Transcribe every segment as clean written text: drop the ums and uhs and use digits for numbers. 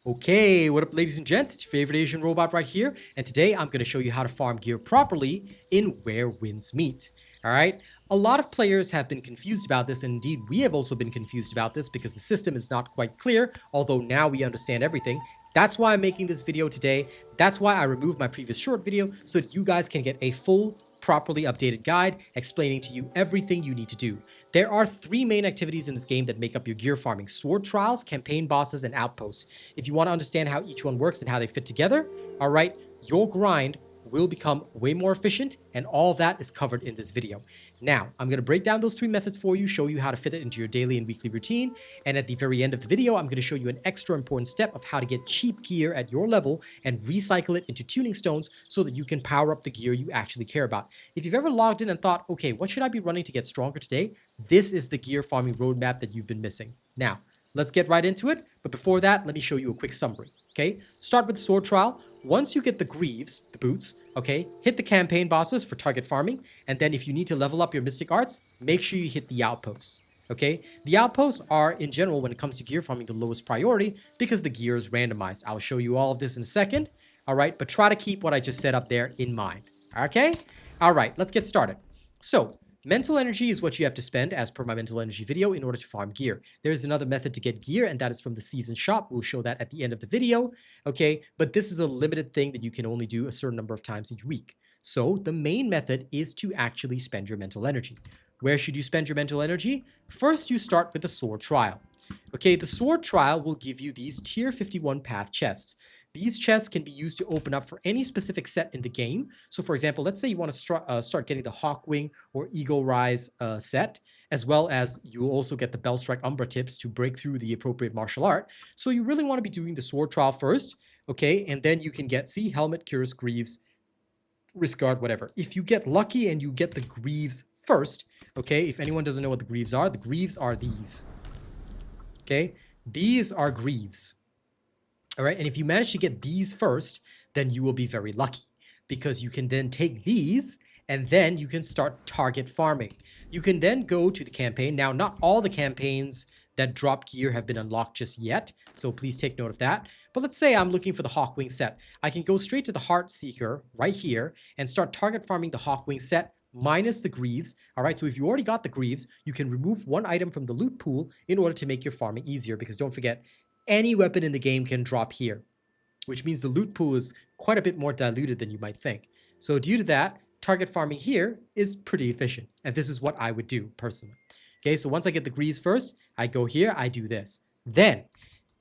Okay, what up ladies and gents, it's your favorite Asian robot right here, and today I'm going to show you how to farm gear properly in Where Winds Meet. Alright, a lot of players have been confused about this, and indeed we have also been confused about this because the system is not quite clear, although now we understand everything. That's why I'm making this video today, that's why I removed my previous short video, so that you guys can get a full, properly updated guide explaining to you everything you need to do. There are three main activities in this game that make up your gear farming: sword trials, campaign bosses, and outposts. If you want to understand how each one works and how they fit together, all right, your grind will become way more efficient, and all of that is covered in this video. Now, I'm going to break down those three methods for you, show you how to fit it into your daily and weekly routine, and at the very end of the video, I'm going to show you an extra important step of how to get cheap gear at your level and recycle it into tuning stones so that you can power up the gear you actually care about. If you've ever logged in and thought, okay, what should I be running to get stronger today? This is the gear farming roadmap that you've been missing. Now, let's get right into it, but before that, let me show you a quick summary. Okay, start with the sword trial. Once you get the greaves, the boots, okay, hit the campaign bosses for target farming, and then if you need to level up your mystic arts, make sure you hit the outposts. Okay, the outposts are in general, when it comes to gear farming, the lowest priority because the gear is randomized. I'll show you all of this in a second. All right, but try to keep what I just said up there in mind. Okay, all right, let's get started. So mental energy is what you have to spend, as per my mental energy video, in order to farm gear. There is another method to get gear, and that is from the season shop. We'll show that at the end of the video, okay? But this is a limited thing that you can only do a certain number of times each week. So the main method is to actually spend your mental energy. Where should you spend your mental energy? First, you start with the sword trial. Okay, the sword trial will give you these tier 51 path chests. These chests can be used to open up for any specific set in the game. So for example, let's say you want to start getting the Hawkwing or Eagle Rise set, as well as you will also get the Bellstrike Umbra tips to break through the appropriate martial art. So you really want to be doing the sword trial first, okay? And then you can get, see, Helmet, Cuirass, Greaves, Wrist Guard, whatever. If you get lucky and you get the Greaves first, okay? If anyone doesn't know what the Greaves are these, okay? These are Greaves. All right, and if you manage to get these first, then you will be very lucky because you can then take these and then you can start target farming. You can then go to the campaign. Now, not all the campaigns that drop gear have been unlocked just yet, so please take note of that. But let's say I'm looking for the Hawkwing set. I can go straight to the Heart Seeker right here and start target farming the Hawkwing set minus the Greaves. All right, so if you already got the Greaves, you can remove one item from the loot pool in order to make your farming easier, because don't forget, any weapon in the game can drop here, which means the loot pool is quite a bit more diluted than you might think. So due to that, target farming here is pretty efficient, and this is what I would do personally. Okay, so once I get the Greaves first, I go here, I do this. Then,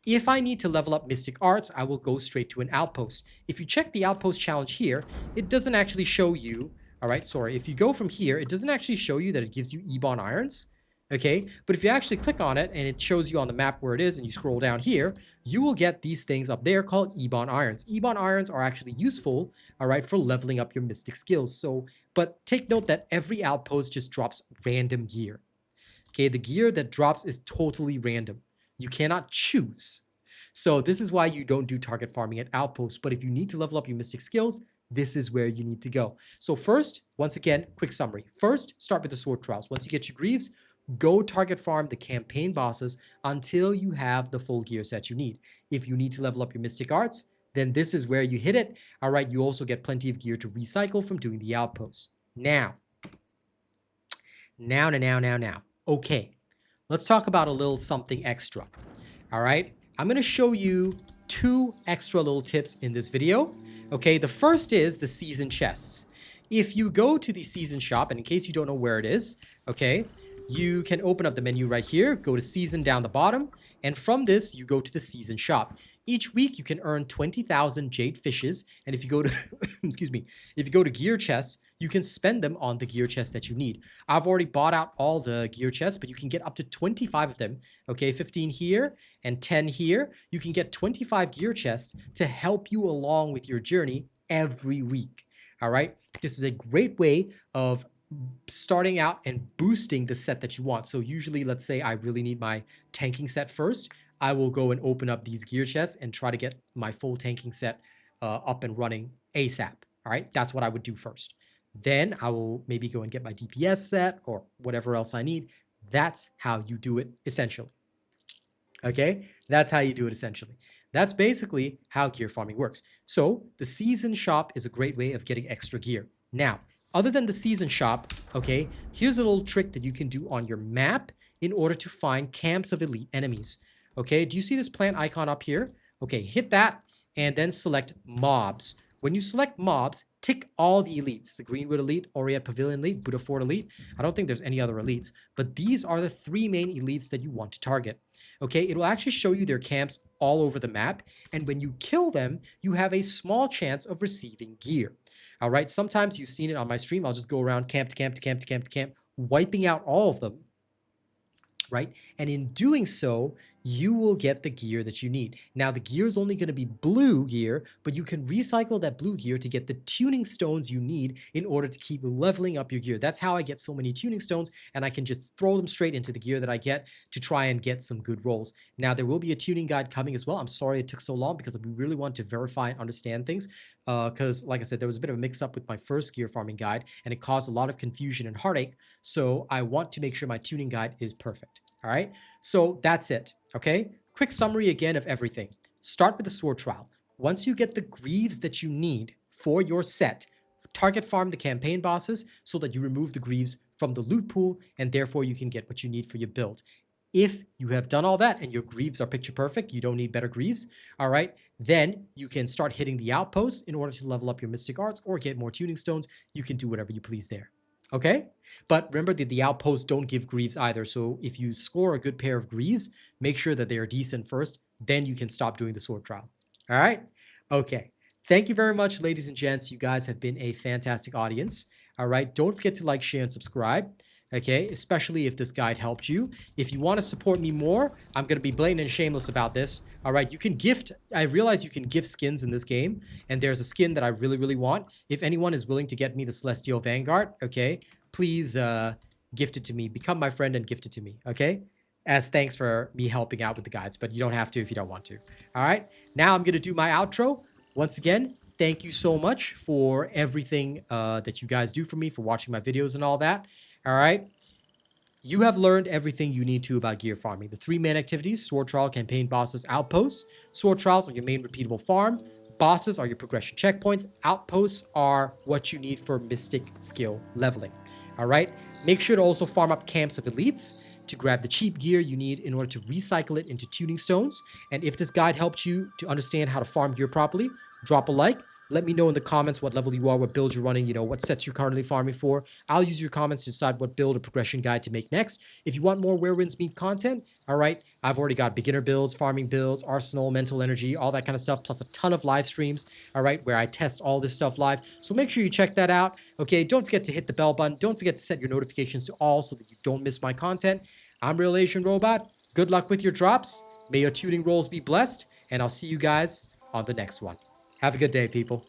if I need to level up Mystic Arts, I will go straight to an Outpost. If you check the Outpost challenge here, it doesn't actually show you, all right, sorry, if you go from here, it doesn't actually show you that it gives you Ebon Irons. Okay, but if you actually click on it and it shows you on the map where it is and you scroll down here, you will get these things up there called Ebon Irons. Ebon Irons are actually useful, all right, for leveling up your mystic skills. So, but take note that every outpost just drops random gear. Okay, the gear that drops is totally random. You cannot choose. So this is why you don't do target farming at outposts, but if you need to level up your mystic skills, this is where you need to go. So first, once again, quick summary. First, start with the sword trials. Once you get your Greaves, go target farm the campaign bosses until you have the full gear set you need. If you need to level up your mystic arts, then this is where you hit it. All right, you also get plenty of gear to recycle from doing the outposts. Now. Okay, let's talk about a little something extra. All right, I'm going to show you two extra little tips in this video. Okay, the first is the season chests. If you go to the season shop, and in case you don't know where it is, okay, you can open up the menu right here, go to season down the bottom, and from this, you go to the season shop. Each week, you can earn 20,000 jade fishes, and if you go to, excuse me, if you go to gear chests, you can spend them on the gear chest that you need. I've already bought out all the gear chests, but you can get up to 25 of them. Okay, 15 here and 10 here. You can get 25 gear chests to help you along with your journey every week. All right, this is a great way of starting out and boosting the set that you want. So usually, let's say I really need my tanking set first, I will go and open up these gear chests and try to get my full tanking set up and running ASAP. All right, that's what I would do first. Then I will maybe go and get my DPS set or whatever else I need. That's how you do it, essentially. Okay, that's how you do it essentially. That's basically how gear farming works. So the season shop is a great way of getting extra gear. Now, other than the season shop, okay, here's a little trick that you can do on your map in order to find camps of elite enemies. Okay, do you see this plant icon up here? Okay, hit that and then select mobs. When you select mobs, tick all the elites, the Greenwood Elite, Oriat Pavilion Elite, Buddha Fort Elite. I don't think there's any other elites, but these are the three main elites that you want to target. Okay, it will actually show you their camps all over the map, and when you kill them, you have a small chance of receiving gear. All right, sometimes you've seen it on my stream. I'll just go around camp to camp to camp to camp to camp, wiping out all of them, right? And in doing so, you will get the gear that you need. Now, the gear is only going to be blue gear, but you can recycle that blue gear to get the tuning stones you need in order to keep leveling up your gear. That's how I get so many tuning stones, and I can just throw them straight into the gear that I get to try and get some good rolls. Now, there will be a tuning guide coming as well. I'm sorry it took so long because we really want to verify and understand things. Because, like I said, there was a bit of a mix-up with my first gear farming guide, and it caused a lot of confusion and heartache. So I want to make sure my tuning guide is perfect. All right, so that's it. Okay, quick summary again of everything. Start with the sword trial. Once you get the greaves that you need for your set, target farm the campaign bosses so that you remove the greaves from the loot pool, and therefore you can get what you need for your build. If you have done all that and your greaves are picture perfect, you don't need better greaves, all right, then you can start hitting the outposts in order to level up your mystic arts or get more tuning stones. You can do whatever you please there. Okay? But remember that the outposts don't give greaves either. So if you score a good pair of greaves, make sure that they are decent first. Then you can stop doing the sword trial. All right? Okay. Thank you very much, ladies and gents. You guys have been a fantastic audience. All right? Don't forget to like, share, and subscribe. Okay, especially if this guide helped you. If you want to support me more, I'm going to be blatant and shameless about this. All right, you can gift. I realize you can gift skins in this game, and there's a skin that I really, really want. If anyone is willing to get me the Celestial Vanguard, okay, please gift it to me. Become my friend and gift it to me, okay? As thanks for me helping out with the guides, but you don't have to if you don't want to. All right, now I'm going to do my outro. Once again, thank you so much for everything that you guys do for me, for watching my videos and all that. All right. You have learned everything you need to about gear farming. The three main activities: sword trial, campaign bosses, outposts. Sword trials are your main repeatable farm. Bosses are your progression checkpoints. Outposts are what you need for mystic skill leveling. All right. Make sure to also farm up camps of elites to grab the cheap gear you need in order to recycle it into tuning stones. And if this guide helped you to understand how to farm gear properly, drop a like. Let me know in the comments what level you are, what build you're running, what sets you're currently farming for. I'll use your comments to decide what build or progression guide to make next. If you want more Where Winds Meet content, all right, I've already got beginner builds, farming builds, arsenal, mental energy, all that kind of stuff, plus a ton of live streams, all right, where I test all this stuff live. So make sure you check that out. Okay, don't forget to hit the bell button. Don't forget to set your notifications to all so that you don't miss my content. I'm Real Asian Robot. Good luck with your drops. May your tuning rolls be blessed, and I'll see you guys on the next one. Have a good day, people.